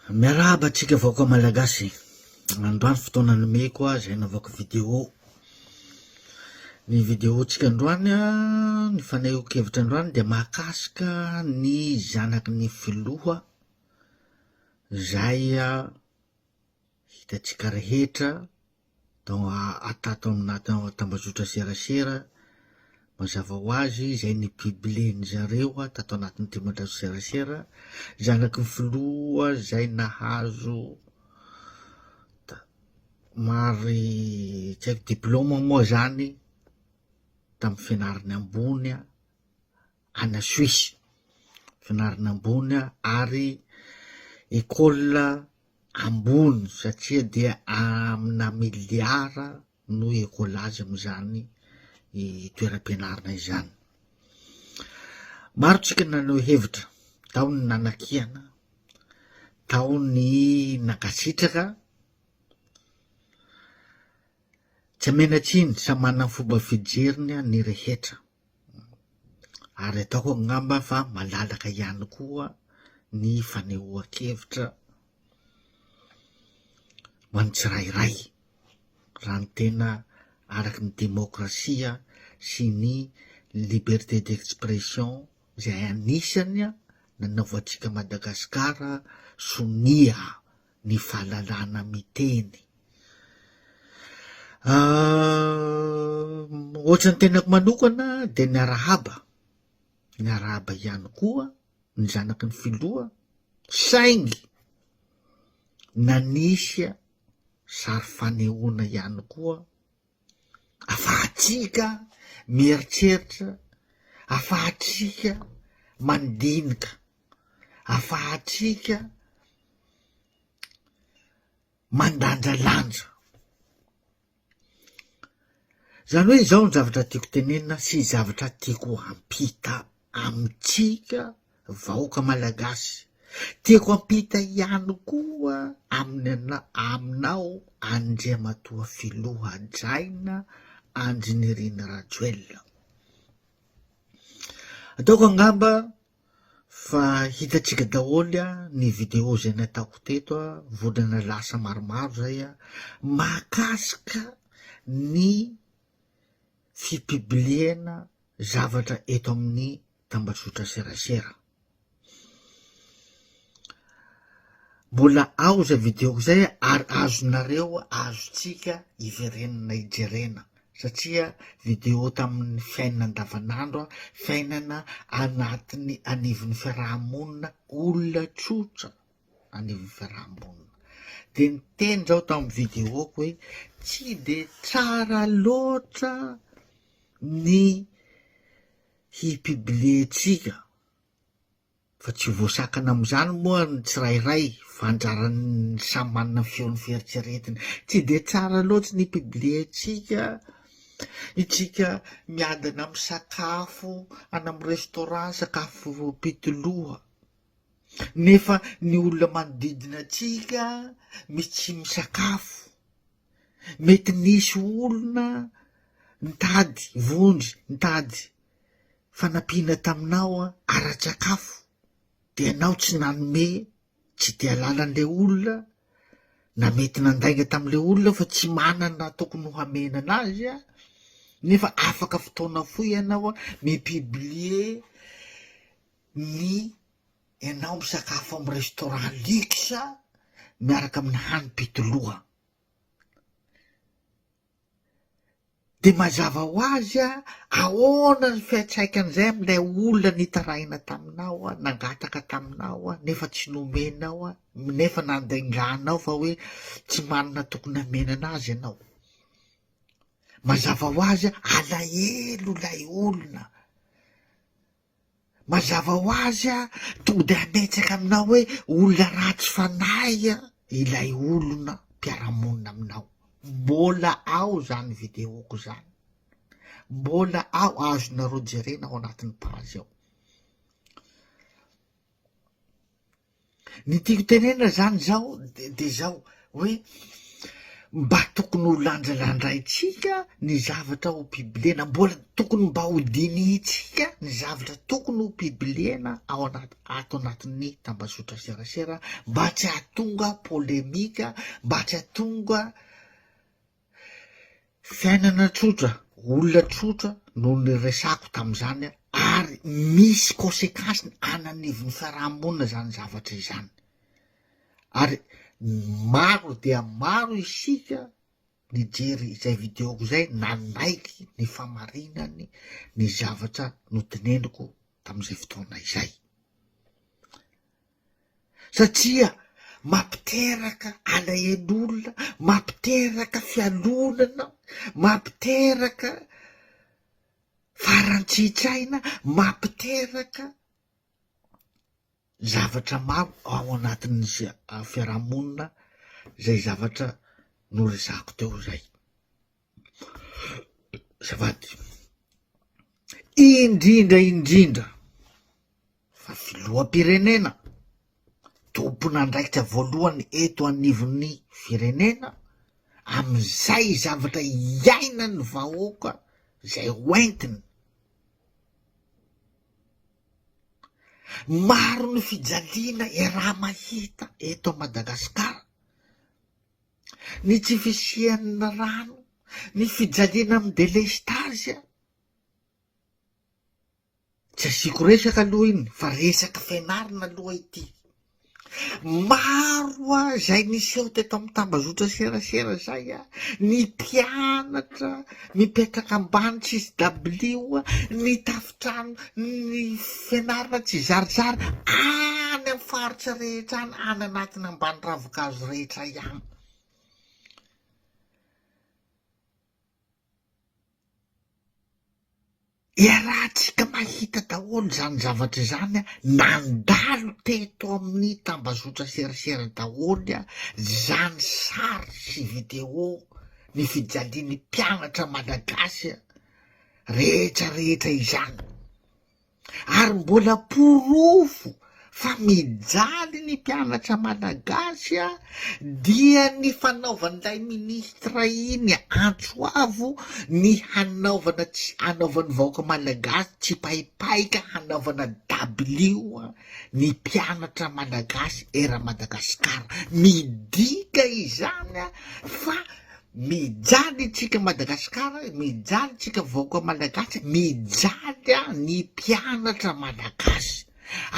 Miarahaba atsika vaoaka malagasy. Androany fotoana nomeko zay navaoko vidéo. Ny vidéotsika androany ny fanehoan-kevitra androany dia mahakasika ny zanaky ny filoha zay hitatsika rehetra atato amina tambazotra serasera mazava ho azy zay ny pibleny zareo tato anatin'ny tambazotra serasera, zanaky ny filoha zay nahazo mary tsy haiko diplôma moa zany tamy fianarany ambony any Suisse, fianarany ambony ary école ambony satria dia amina miliara no école amizany toeram-pianarana izany. Maro tsika naneho hevitra, tao ny nanakiana, tao ny nankasitraka, tsy menatsiny samy manana ny fomba fijeriny ny rehetra, ary ataoko angamba fa malalaka ihany koa ny fanehoan-kevitra ho an'ny tsirairay raha ny tena araky ny demokrasia sy ny liberté d'expression zay anisany nanaovantsika Madagasikara sonia ny fahalalana miteny. Ohatran'ny tenako manokana de ny arahaba ihany koa ny zanaky ny filoha saingy nanisy sary fanehoana ihany koa afahatsika mieritreritra, afahatsika mandinika, afahatsika mandanjalanja. Zany hoe zao ny zavatra tiako tenenina sy zavatra tiako hampita amitsika vahoaka malagasy, tiako hampita ihany koa aminao Andriamatoa Filoha Jaina Andry Nirina Rajoelina. Ataoko angamba fa hitatsika daholy ny vidéo zay nataoko teto volana lasa maromaro zay mahakasika ny fipibliena zavatra eto amin'ny tambazotra serasera. Mbola ao zay vidéo zay ary azonareo azotsika iverenana ijerena satria vidéo tamin'ny fiainana andavanandro, fiainana anatin'ny anivon'ny fiarahamonina, olona tsotra anivon'ny fiarahamonina. De ny teny zao tamin'ny vidéoko hoe tsy de tsara loatra ny hipiblietsika fa tsy voasakana amizany moa ny tsirairay fanjaran'ny samy manana feony fieritreretiny. Tsy de tsara loatsy ny hipiblietsika itsika miadana amy sakafo any amy restaurant, sakafo pitoloha, nefa ny olona manodidina atsika misy tsy misakafo. Mety nisy olona nitady vonjy, nitady fanampiana taminao ara-tsakafo de ianao tsy nanome, tsy de alala an'le olona, na mety nandainga tam'le olona fa tsy manana tokony ho hamena anazy nefa afaka fotoana foy ianao mipiblie ny ianao misakafo amy restaurant luxe miaraka amin'ny hanim-pitoloha. De mazava ho azy ahoana ny fiantraikan'izay amilay olona nitaraina taminao, nangataka taminao nefa tsy nomenao, nefa nandainganao fa hoe tsy manana tokony hamena anazy ianao. Mazava ho azy alahelo lay olona, mazava ho azy to de ametsaka aminao hoe olona ratsy fanahy ilay olona mpiaramonina aminao. Mbola ao zany vidéoko zany, mbola ao azonareo jerena ao anatin'ny page ao. Ny tiako tenena zany zao de zao hoe mba tokony ho landralandraitsika ny zavatra ho pibliana, mbola tokony mba ho dinitsika ny zavatra tokony ho pibliana ato anatin'ny tambazotra serasera, mba tsy hahatonga polemika, mba tsy hahatonga fiainana tsotra, olona tsotra no ny resako tam'izany, ary misy konsekensiny ananivon'ny fiarahamonina zany zavatra izany. Ary maro dia maro isika nijery izay videoko zay nanaiky ny famarinany ny zavatra noteneniko tam'izay fotoana izay, satria mampiteraka alahelo, mampiteraka fialonana, mampiteraka farantsitraina, mampiteraka zavatra maro ao anatin'ny fiarahamonina, zay zavatra noresako teo zay. Zavady indrindra fa filoham-pirenena, tompon'andraikitra voalohany eto anivon'ny firenena, am'izay zavatra iainany vahoaka zay hoentiny. Maro ny fijaliana raha mahita eto Madagasikara, ny tsy fisian'ny rano, ny fijaliana amin'ny delestage. Tsy asiko resaka aloha iny, fa resaka fianarana aloha ity. Maro zay niseho teto amin'ny tambazotra serasera zay ny mpianatra mipetraka ambany tsisy dabilio, ny tafitrano, ny fianarana tsy zarizary any amin'ny faritra rehetra any, any anatiny ambany ravin-kazo rehetra ihany. Iarahantsika mahita daholo zany zavatra zany nandalo teto amin'ny tambazotra serasera daholo zany sary sy video ny fijalian'ny mpianatra malagasy rehetra izany, ary mbola porofo fa mijaly ny mpianatra malagasy dia ny fanaovan'ilay ministra iny Antsoavo, ny hanaovany vahoaka malagasy tsy paipaika, hanaovana dabilio ny mpianatra malagasy era Madagasikara. Midika izany fa mijaly tsika Madagasikara, mijaly tsika vahoaka malagasy, mijaly ny mpianatra malagasy.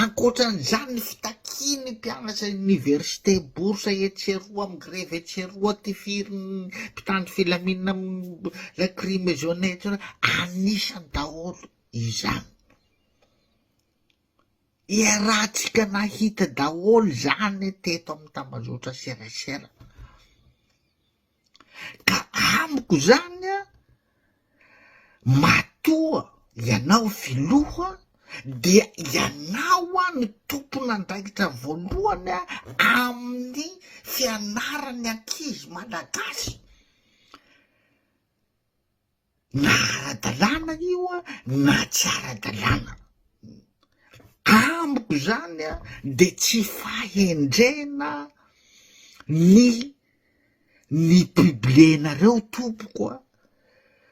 Ankoatran'izany ny fitakiany mpianatra université bourse etseroa amin'ny grève etseroa ty firy mpitandro filaminana la crime jaune anisany daholo izany. Iarahantsika nahita daholo zany teto amin'ny tambazotra serasera, ka amiko zany matoa ianao filoha dia ianao ny tompon'andraikitra voalohany amin'ny fianarany ankizy malagasy. Na ara-dalàna io na tsy ara-dalàna, amiko zany de tsy fahendrena ny piblienareo tompoko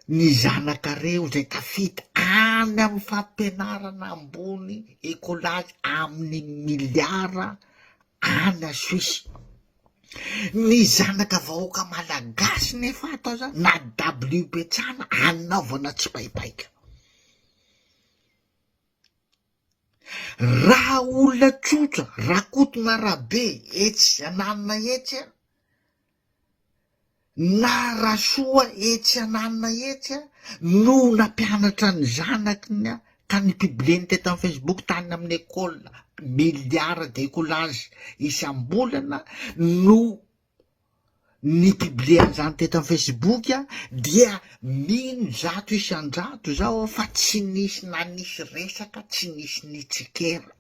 ny zanakareo zay tafita any amin'ny fampianarana ambony ekolazy amin'ny miliara any a Suisse. Ny zanaka vahoaka malagasy nefa atao zany na WP-tsana anaovana tsy paipaika. Raha olona tsotra, rakotona rabe etsy ananina etsy na rasoa etsy ananina etsy no nampianatra ny zanakiny ka ny piblieny teto amin'ny Facebook tany amin'ny école miliara d'écolage isam-bolana no ny piblieny zany teto amin'ny Facebook dia mino zato isan-jato zao fa tsy nisy na nisy resaka, tsy nisy nitsikera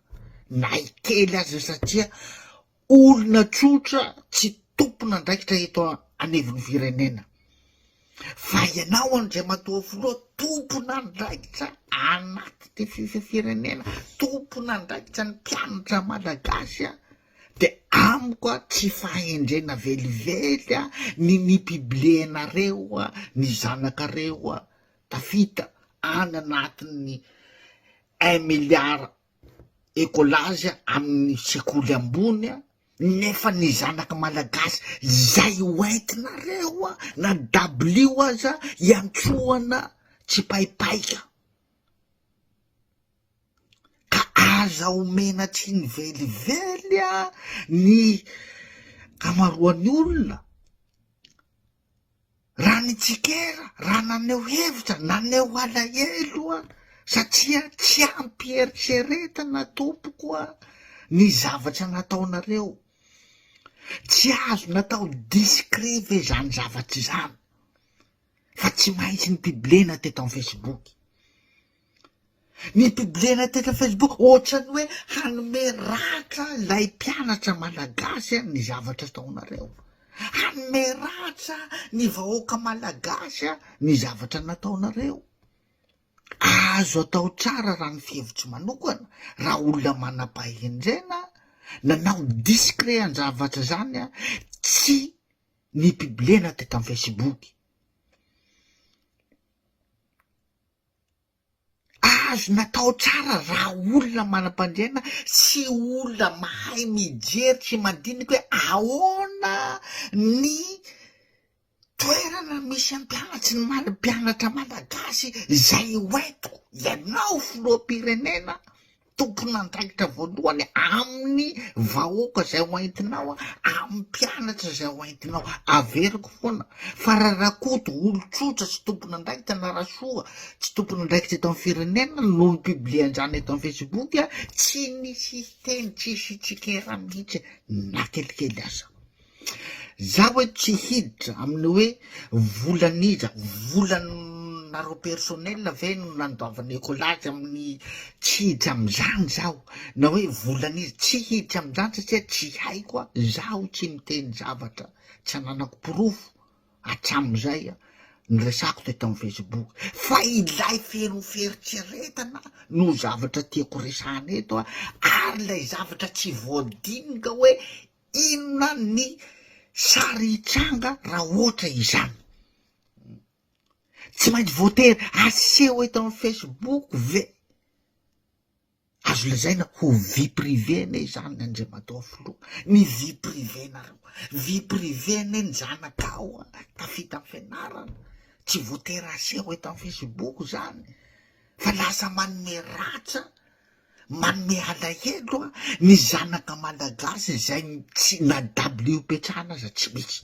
na ikely azy, satria olona tsotra tsy tompon'andraikitra eto anivon'ny firenena. Fa ianao andray matoa filoha tompon'andraikitra anaty firenena, tompon'andraikitra ny mpianatra malagasy de amiko a tsy fahendrena velively a ny piblienareo a ny zanakareo a tafita any anatin'ny 1 milliard écolage amin'ny sekoly ambony a, nefa ny zanaka malagasy zay hoentinareo a na W aza iantsoana tsy paipaika ka aza omena tsy ny velively a ny kamaroan'ny olona raha ny tsikera raha naneo hevitra naneo alahelo a satria tsy ampieritreretana tompoko a ny zavatra nataonareo, tsy azo natao discrive zany zavatra zany fa tsy maintsy ny piblena teto amin'ny Facebook. Ny piblena teto amin'ny Facebook ohatrany hoe hanome ratra lay mpianatra malagasy ny zavatra ataonareo, hanome ratra ny vahoaka malagasy ny zavatra nataonareo. Azo atao tsara raha ny fihevitry manokana raha olona manam-pahendrena nanao discret an-javatra zany a tsy ny piblena teto amin'ny Facebook. Azo natao tsara raha olona manam-pandrena sy olona mahay mijery tsy mandinika hoe ahoana ny toerana misy ampianatry ny mpianatra malagasy zay hoentiko, ianao filoham-pirenena tompona andraikitra voalohany amin'ny vahoaka zay hoentinao amin'ny mpianatra zay hoentinao. Averiko foana fa rahakoto olo-tsotra tsy tompona andraikitra na rasoa tsy tompona andraikitra eto amin'ny firenena no piblianjany eto amin'ny Facebook a tsy nisy teny tsisy tsikera mihitsy na kelikely aza. Zaho hoe tsy hiditra amin'ny hoe volaniza volanareo personnel ve no nandoavany écolage amin'ny tsy hiditra am'izany zaho na hoe volaniza tsy hiditra am'izany satria tsy haiko a zaho tsy miteny zavatra tsy ananako pirofo hatram'izay a ny resako teto amin'ny Facebook fa ilay feno feritreretana no zavatra tiako resahana eto a ary lay zavatra tsy voadinika hoe inona ny sary hitranga raha ohatra izany tsy maintsy voatery aseho eto amin'ny Facebook ve azo lazaina ho vie privé ne zany Andriamatoa filoha ny vie privé nareo vie privé ne ny zanakao a tafita amin'ny fianarana tsy voatery aseho eto amin'ny Facebook zany fa lasa manome ratra manome alahelo a ny zanaka malagasy zay tsy na W petrahana aza tsy misy.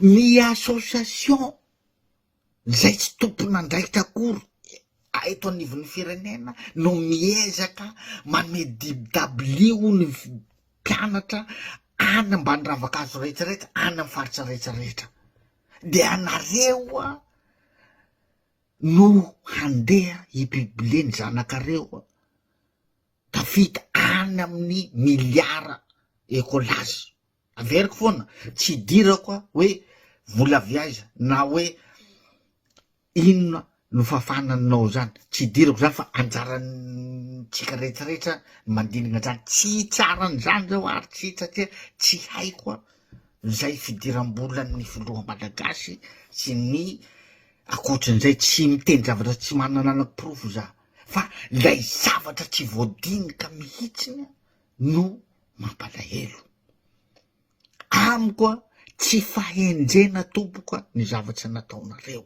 Ny association zay tsy tompona andraikitra akory eto anivon'ny firenena no miezaka manome W ny mpianatra any ambany ravakazo rehetrarehetra any amin'ny faritra rehetrarehetra de anareo a no handeha hipible ny zanakareo a tafita any amin'ny miliara écolage. Averiko foana tsy dirako hoe vola viaiza na hoe inona no fafananao zany tsy dirako zany fa anjarantsika rehetrarehetra mandinina zany tsy tsaran'izany zao ary tsy satria tsy haiko a zay fidiram-bolan'ny filoha malagasy sy ny akoatrin'izay tsy miteny zavatra tsy manananako pirofo za fa lay zavatra tsy voadinika mihitsiny no mampalahelo amiko a tsy fahendrena tompoko a ny zavatra nataonareo.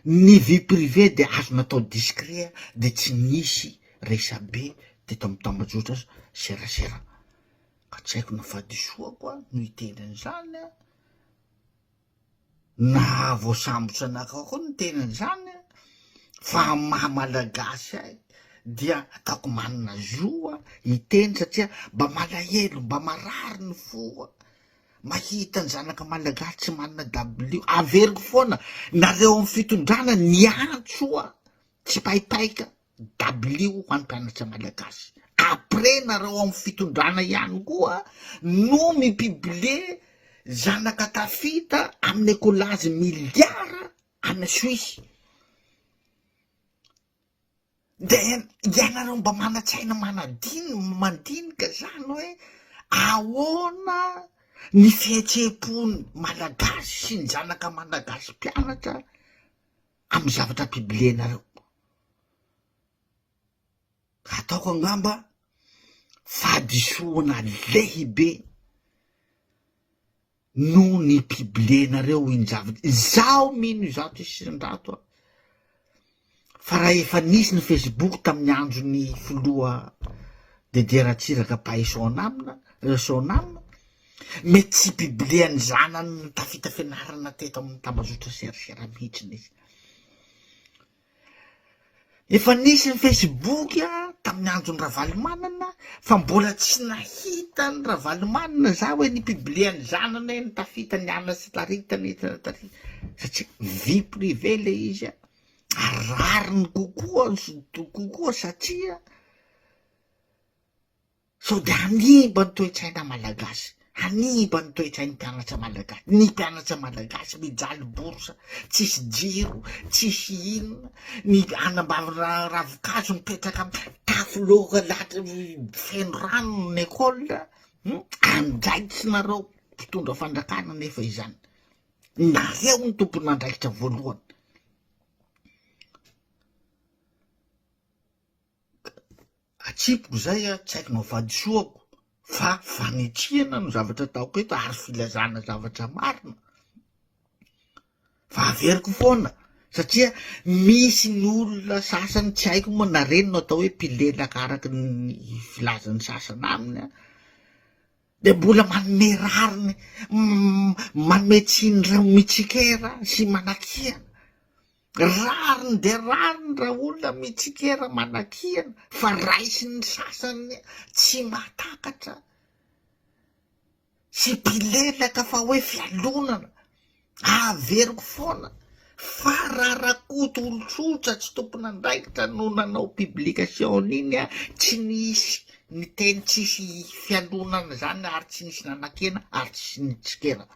Ny vie privé de azo natao discret de tsy nisy resabe teto amin'ny tambazotra serasera ka tsy haiko na fahadisoako a no hiteny an'izany a na voasambotra anakao koa no teny an'izany a fa maha malagasy ahy dia ataoko manana zo a hiteny satria mba malahelo mba marary ny fo mahita ny zanaka malagasy tsy manana W. Averiko foana nareo amin'ny fitondrana ny antso a tsy paipaika W ho an'ny mpianatra malagasy après nareo amin'ny fitondrana ihany koa no mipible zanaka tafita amin'ny écolage miliara any Suisse de ianareo mba mana-tsaina mandinika zany hoe ahoana ny fihetsehampony malagasy sy ny zanaka malagasy mpianatra amy zavatra biblianareo. Ataoko angamba fahadisoana lehibe no ny biblianareo iny zavatra zaho mino zato isan-drato fa raha efa nisy ny Facebook tamin'ny andro ny filoha Dederatsiraka Paisonamina Sonamina mety tsy bibliany zanany ny tafita fianarana teto amin'ny tambazotra serasera mihitsiny izy. Efa nisy ny Facebook tamin'ny andron'ny Ravalomanana fa mbola tsy nahita ny Ravalomanana za hoe ny bibliany zanany ny tafita ny ana sy taritany satria vie privé le izy arariny kokoa satria so de hanimba ny toe-tsaina malagasy, hanimba ny toe-tsainy mpianatra malagasy, ny mpianatra malagasy mijaly borsa, tsisy jiro, tsisy inona, ny anambavina ravikazo mipetraka tafo loka latra feno rano ny école, andraikitsy nareo mpitondra fandrakana nefa izany. Nareo ny tompony andraikitra voalohany. Atsipoko zay tsy haiko navadisoako fa fanitriana no zavatra ataoko eto ary filazana zavatra marina fa averiko foana satria misy ny olona sasany tsy haiko moa na reny no atao hoe mpilelaka araky ny filazany sasany aminy de mbola manome rariny manome tsindrao mitsikera sy manakiana rariny de rariny raha olona mitsikera manakiana fa raisiny sasany tsy matakatra sy mpilelaka fa hoe fialonana averiko foana fa rarakoto olotsotra tsy tompony andraikitra no nanao publication iny tsy nisy ny teny tsisy fialonana zany ary tsy nisy nanakena ary tsy nitsikera.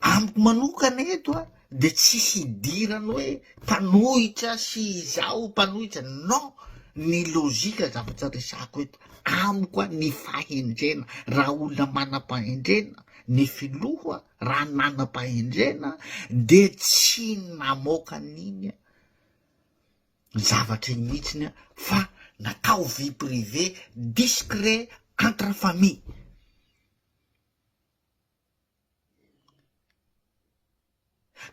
Amiko manokana eto de tsisy idirany hoe mpanohitra sy izao mpanohitra non ny lozika zavatra resako eto amiko ny fahendrena raha olona manam-pahendrena ny filoha raha nanam-pahendrena de tsy namoaka an'iny zavatra iny mihitsiny fa natao vie privé discret entre famille.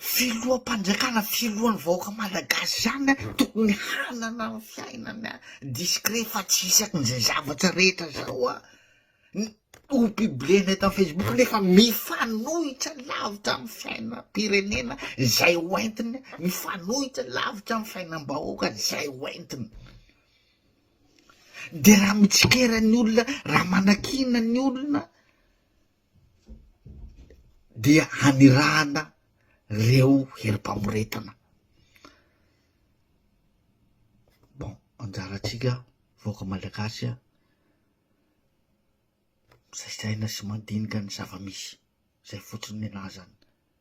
Filoham-panjakana filohan'ny vahoaka malagasy zany tokony hanana ny fiainany discret fa tsy isakin'izay zavatra rehetra zao ho bibliana eto amin'ny Facebook nefa mifanohitra lavitra amin'ny fiaina pirenena zay hoentiny, mifanohitra lavitra amin'ny fiainam-bahoaka zay hoentiny. De raha mitsikera ny olona raha manakina ny olona dia hanirahana reo herim-pamoretana. Bon, anjaratsika vahoaka malagasy sasaina sy mandinika ny zava-misy zay fotsiny anazany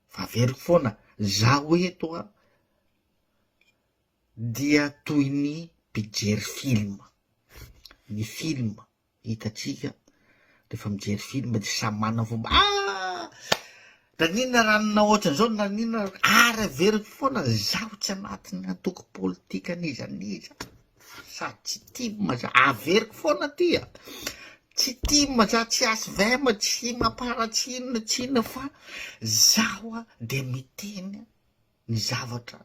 fa averiko foana zaho eto dia toy ny mpijery film. Ny film hitatsika rehefa mijery film de samy mana fomba nanina raha nina ohatran'izao nanina ary averiko foana zaho tsy anatin'ny antoko politika anizaniza sady tsy tia maza averiko foana tya tsy tia maza tsy asy vema tsy mamparatsinona tsinona fa zaho de miteny ny zavatra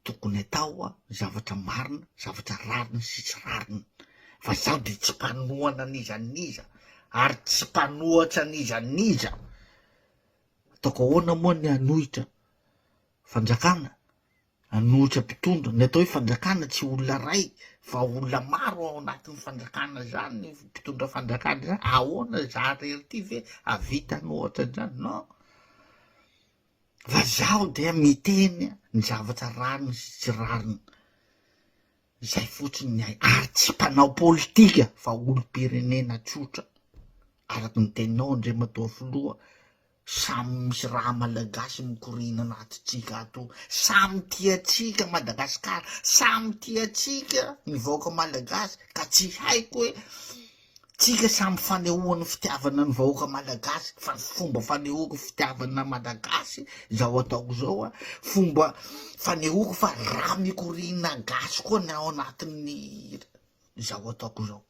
tokony atao zavatra marina zavatra rarina sy tsy rarina fa zaho de tsy mpanohana anizaniza ary tsy mpanohatra anizaniza. Ataoko ahoana moa ny hanohitra fanjakana, hanohitra mpitondra, ny atao hoe fanjakana tsy olona ray fa olona maro ao anatin'ny fanjakana zany, mpitondra fanjakana zany, ahoana za rery ty ve avita nohatra zany? Non, fa zaho de miteny ny zavatra rariny sy tsy rariny zay fotsiny ny ary tsy mpanao politika fa olom-pirenena tsotra araky ny teninao Andriamatoa Filoha samy misy raha malagasy mikorina anatintsika ato, samy tiatsika Madagasikara, samy tiatsika ny vahoaka malagasy, ka tsy haiko hoe tsika samy fanehoany fitiavana ny vahoaka malagasy, fa fomba fanehoako fitiavana malagasy zao ataoko zao a, fomba fanehoako fa raha mikorina gasy koa ny ao anatin'ny zao ataoko zao.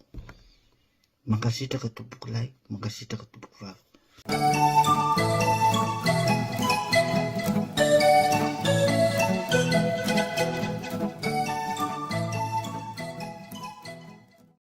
Mankasitraka tompoko lahy, mankasitraka tompoko vavy.